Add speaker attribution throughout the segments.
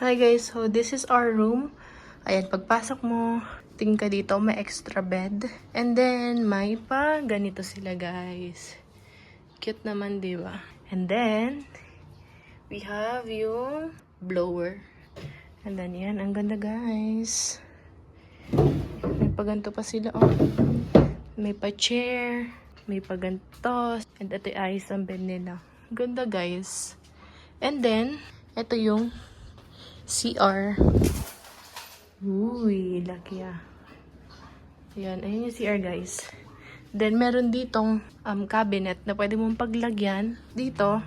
Speaker 1: Hi guys, so this is our room. Ayan, pagpasok mo, tingin ka dito, may extra bed. And then, may pa ganito sila guys. Cute naman, di ba? And then, we have yung blower. And then, yan, ang ganda guys. May paganto pa sila, oh. May pa chair, may paganto. And ito ay ang bed nila. Ganda guys. And then, ito yung CR. Uy, laki ah. Ayan, ayun yung CR guys. Then, meron ditong cabinet na pwede mong paglagyan. Dito,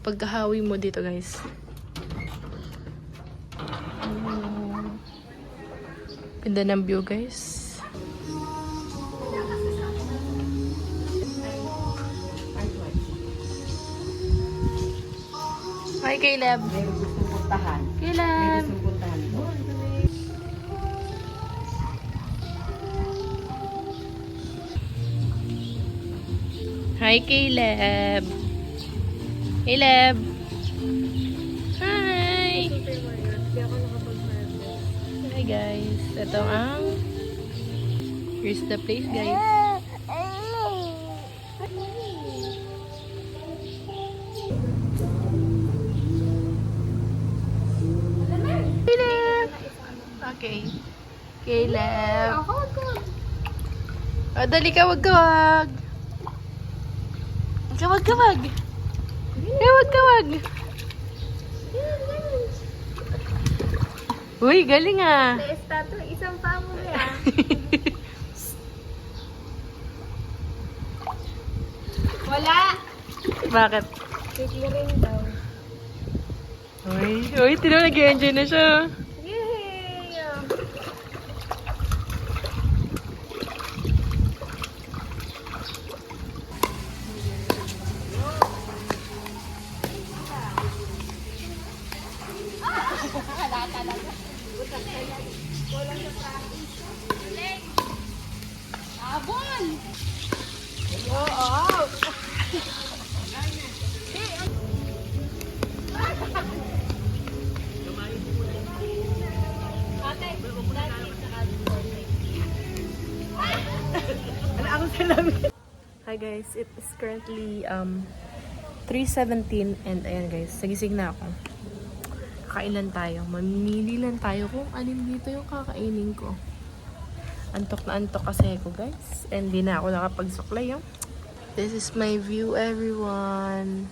Speaker 1: pagkahawi mo dito guys. Ganda ng view guys. Hi Caleb.
Speaker 2: Meron gustong puntahan.
Speaker 1: Caleb.
Speaker 2: Gustong puntahan ko.
Speaker 1: Hi Caleb. Caleb. Hi. Hi guys. Ito ang here's the place guys. Caleb. Okay. Caleb. Oh, dali ka, wag ka wag. Kawag, kawag. Kawag, kawag. Uy, galing ah.
Speaker 3: Estato, isang paa mo na. Wala!
Speaker 1: Bakit?
Speaker 3: Kikliring daw.
Speaker 1: Uy, tino, nag-enjoy na siya.
Speaker 3: Yay! Abon! Oo!
Speaker 1: Hi guys, it is currently 3:17 and ayan guys, nagising na ako. Kailan tayo? Mamimili lang tayo kung anim dito yung kakainin ko. Antok na antok kasi ako guys. And di na ako nakapagsuklay yung. This is my view everyone.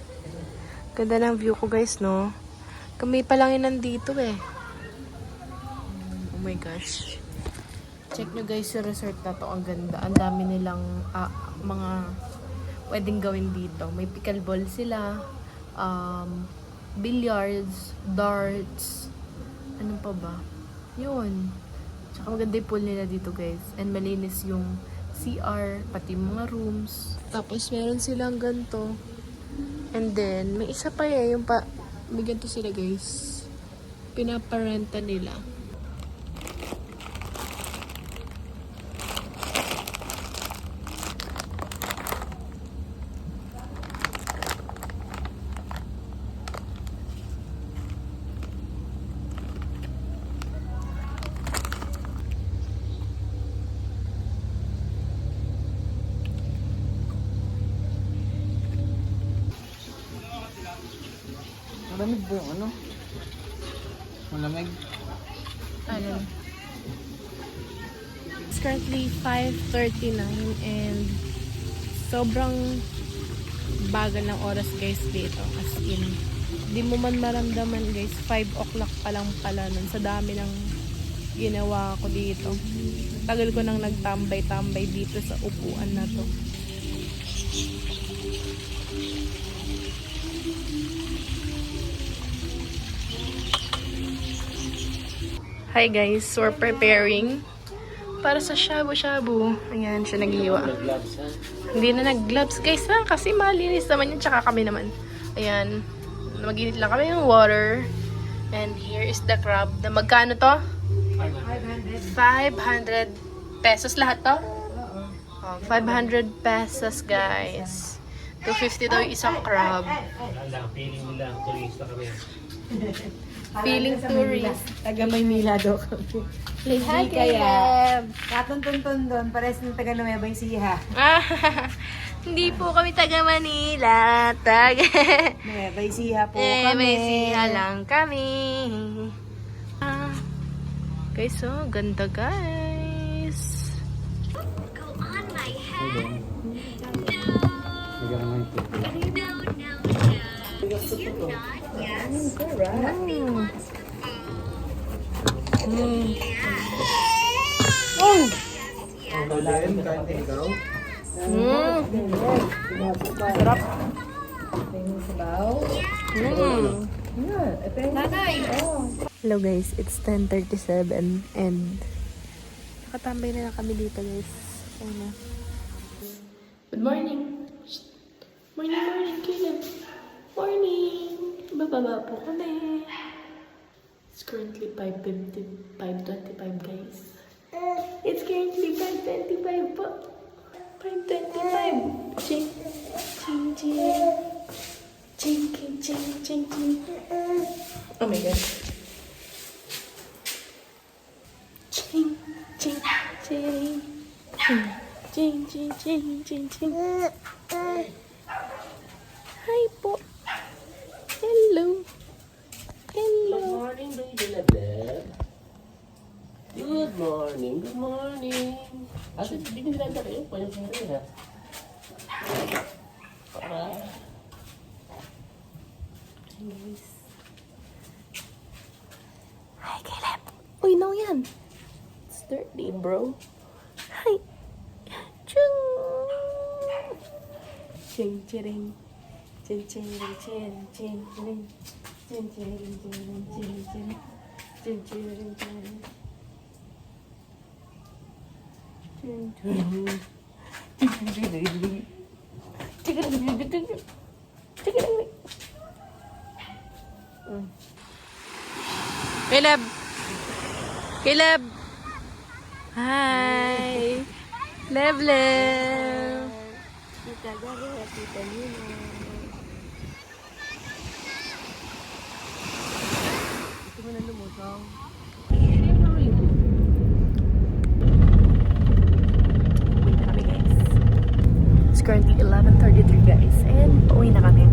Speaker 1: Ganda ng view ko guys no. Kami pa lang yun nandito eh. Oh my gosh. Check nyo guys yung resort na to. Ang ganda. Ang dami nilang mga pwedeng gawin dito. May pickleball sila. Billiards, darts, ano pa ba? Yun. Tsaka maganda yung pool nila dito guys. And malinis yung CR, pati mga rooms. Tapos meron silang ganito. And then, may isa pa yung may ganito sila guys. Pinaparenta nila.
Speaker 2: Malamig ba yung ano? Malamig?
Speaker 1: Ano? It's currently 5:39 and sobrang bagal ng oras guys dito. As in, di mo man maramdaman guys, 5 o'clock pa lang pala nun sa dami ng ginawa ko dito. Tagal ko nang nagtambay-tambay dito sa upuan na to. Hi guys, so we're preparing para sa shabu-shabu. Ayan, siya naghiwa. Hindi na nag-gloves guys ha, kasi malinis naman yun, tsaka kami naman. Ayan, mag-init lang kami ng water. And here is the crab. Na magkano to? 500 pesos lahat to? Oh, 500 pesos guys. 250 daw yung isang crab.
Speaker 4: Feeling nila, turista kami.
Speaker 1: Feeling tourist.
Speaker 2: Taga Maynila daw kami.
Speaker 1: Hi,
Speaker 2: kaya.
Speaker 1: Caleb.
Speaker 2: Katuntun doon, pares ng taga Nueva Ecija.
Speaker 1: Ah, hindi po kami taga Manila.
Speaker 2: Nueva Ecija po
Speaker 1: May
Speaker 2: kami.
Speaker 1: siya lang kami. Ah, guys, oh, ganda guys. Sarap. Hello guys, it's 10:37 and nakatambay na kami dito guys. Ayun na. Good morning. Morning, Caleb. Morning. Bababa po kami. It's currently 5:25 guys. It's currently 5:25 po. 5:25. Ching, ching, ching. Ching, ching, ching, ching, ching. Oh my God. Ching, ching, ching. Ching, ching, ching, ching, ching. Hi po. Hello. Hello.
Speaker 4: Good morning, baby Labeb. Good morning, good morning. Asa, hindi nila kayo, pwede sa rin ha. Para...
Speaker 1: Guys. Hi, Caleb. Uy, no yan. It's dirty, bro. Hi. Chung. Ching, chiring. Ching, ching, ching, ching, ching. Ching, chiring, ching, ching, ching. Ching, chiring, ching. Ching, chiring. Caleb! Caleb! Hi! Lev-lev! Tita Gaga, Tita Nina. Ito mo na lumutong. Uwi na kami guys. It's currently 11:33 guys. And pauwi na kami.